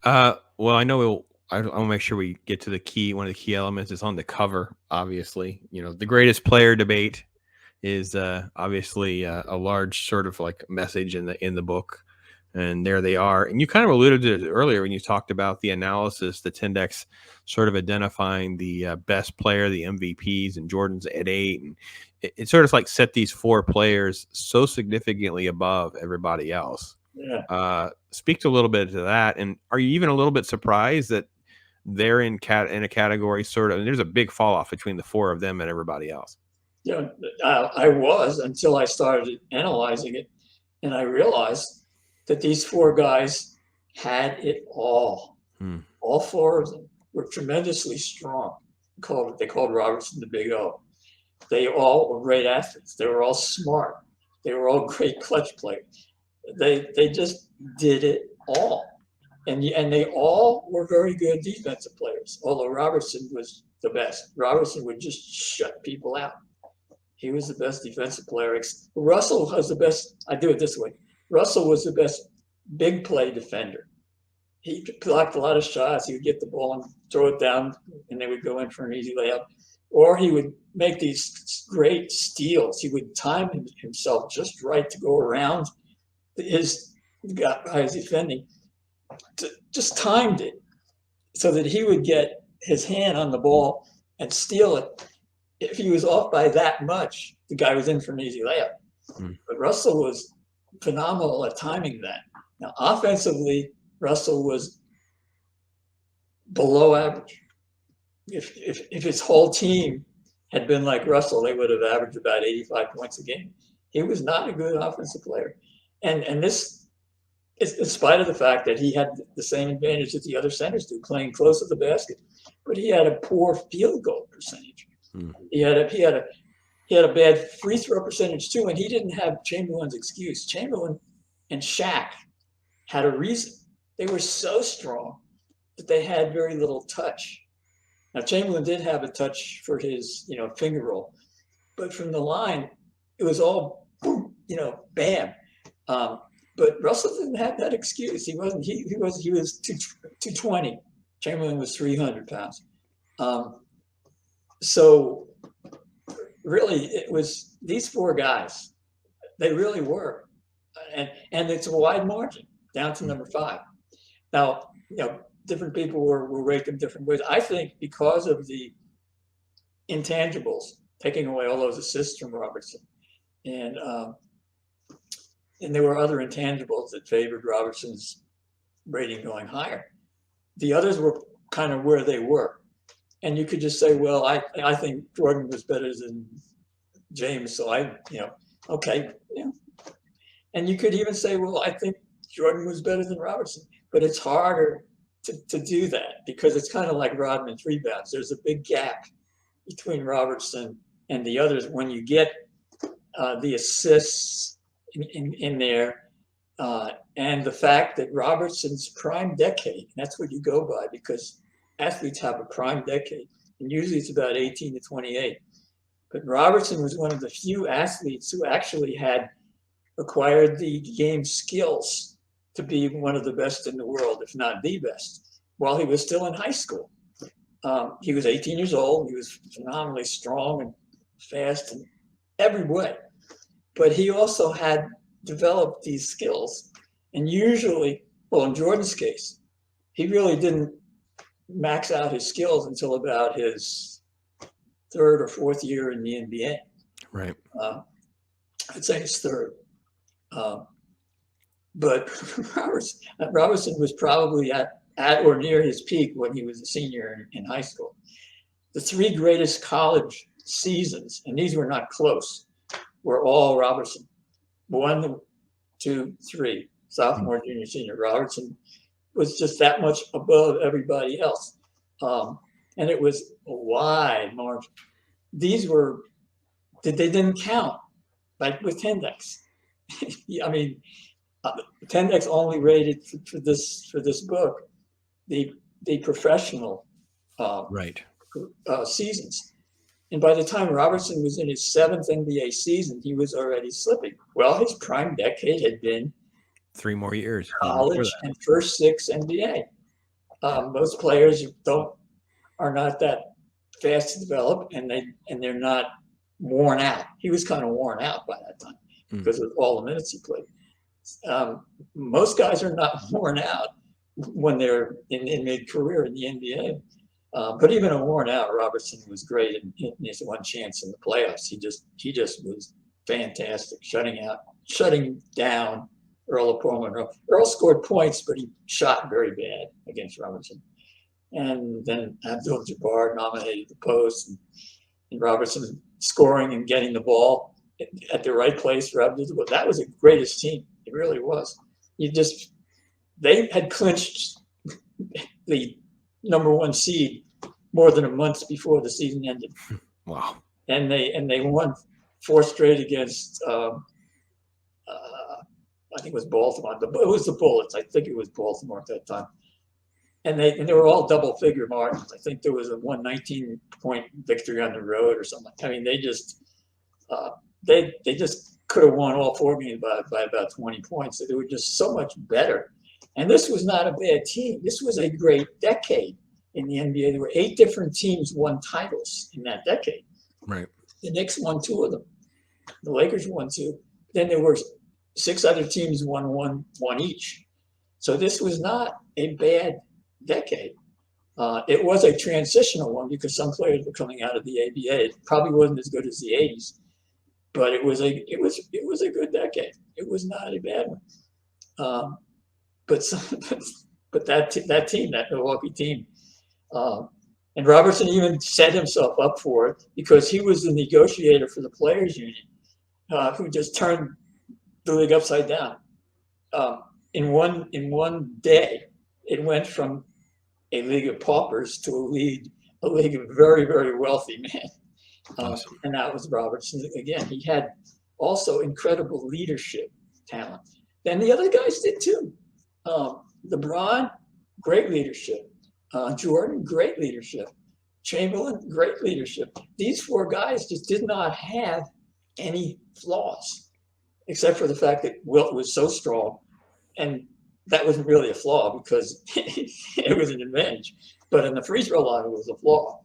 Well, I know I'll make sure we get to the key. One of the key elements is on the cover. Obviously, the greatest player debate is obviously a large sort of like message in the book, and there they are. And you kind of alluded to it earlier when you talked about the analysis, the Tendex sort of identifying the best player, the MVPs, and Jordan's at 8, and it sort of like set these four players so significantly above everybody else. Yeah. Speak to a little bit to that, and are you even a little bit surprised that they're in a category sort of? And there's a big fall off between the four of them and everybody else. Yeah, I was, until I started analyzing it, and I realized that these four guys had it all. All four of them were tremendously strong. They called Robertson the Big O. They all were great athletes. They were all smart. They were all great clutch players. They just did it all. And they all were very good defensive players, although Robertson was the best. Robertson would just shut people out. He was the best defensive player. Russell was the best. I do it this way. Russell was the best big play defender. He blocked a lot of shots. He would get the ball and throw it down, and they would go in for an easy layup. Or he would make these great steals. He would time himself just right to go around his guys defending. Just timed it so that he would get his hand on the ball and steal it. If he was off by that much, the guy was in for an easy layup. But Russell was phenomenal at timing that. Now, offensively, Russell was below average. If his whole team had been like Russell, they would have averaged about 85 points a game. He was not a good offensive player. And this, in spite of the fact that he had the same advantage that the other centers do, playing close to the basket, but he had a poor field goal percentage. He had a bad free throw percentage too, and he didn't have Chamberlain's excuse. Chamberlain and Shaq had a reason. They were so strong that they had very little touch. Now Chamberlain did have a touch for his, finger roll, but from the line, it was all, bam. But Russell didn't have that excuse. He wasn't. He was 220. Chamberlain was 300 pounds. So really, it was these four guys. They really were, and it's a wide margin down to number 5. Now, different people will rate them different ways. I think because of the intangibles, taking away all those assists from Robertson, and there were other intangibles that favored Robertson's rating going higher. The others were kind of where they were. And you could just say, well, I think Jordan was better than James, so okay. And you could even say, well, I think Jordan was better than Robertson. But it's harder to do that because it's kind of like Rodman's rebounds. There's a big gap between Robertson and the others when you get the assists in there, and the fact that Robertson's prime decade, and that's what you go by because athletes have a prime decade, and usually it's about 18 to 28. But Robertson was one of the few athletes who actually had acquired the game skills to be one of the best in the world, if not the best, while he was still in high school. He was 18 years old. He was phenomenally strong and fast in every way. But he also had developed these skills. And usually, well, in Jordan's case, he really didn't max out his skills until about his 3rd or 4th year in the NBA. Right. I'd say his 3rd. But Robertson was probably at or near his peak when he was a senior in high school. The 3 greatest college seasons, and these were not close, were all Robertson. 1, 2, 3, sophomore, junior, senior. Robertson was just that much above everybody else. And it was a wide margin. They didn't count, like with TENDEX. I mean, TENDEX only rated for this book the professional seasons. And by the time Robertson was in his 7th NBA season, he was already slipping. Well, his prime decade had been 3 more years. College and first 6 NBA. Most players are not that fast to develop, and they're not worn out. He was kind of worn out by that time because of all the minutes he played. Most guys are not worn out when they're in mid-career in the NBA. But even a worn out, Robertson was great in his one chance in the playoffs. He just was fantastic, shutting down Earl Monroe. Earl scored points, but he shot very bad against Robertson. And then Abdul-Jabbar nominated the post, and Robertson scoring and getting the ball at the right place for Abdul-Jabbar. That was the greatest team. It really was. They had clinched the #1 seed more than a month before the season ended. Wow. And they won 4 straight against I think it was Baltimore. It was the Bullets. I think it was Baltimore at that time. And they were all double-figure margins. I think there was a 119-point victory on the road or something. I mean, they just could have won all 4 games by about 20 points. They were just so much better. And this was not a bad team. This was a great decade in the NBA. There were 8 different teams won titles in that decade. Right. The Knicks won 2 of them. The Lakers won 2. Then there were 6 other teams won one each. So this was not a bad decade. It was a transitional one because some players were coming out of the ABA. It probably wasn't as good as the 80s, but it was a good decade. It was not a bad one. But that team, that Milwaukee team, and Robertson even set himself up for it because he was the negotiator for the players' union, who just turned the league upside down. In one day, it went from a league of paupers to a league of very, very wealthy men. Awesome. And that was Robertson. Again, he had also incredible leadership talent. And the other guys did too. LeBron, great leadership. Jordan, great leadership. Chamberlain, great leadership. These 4 guys just did not have any flaws, except for the fact that Wilt was so strong. And that wasn't really a flaw because it was an advantage. But in the free throw line, it was a flaw.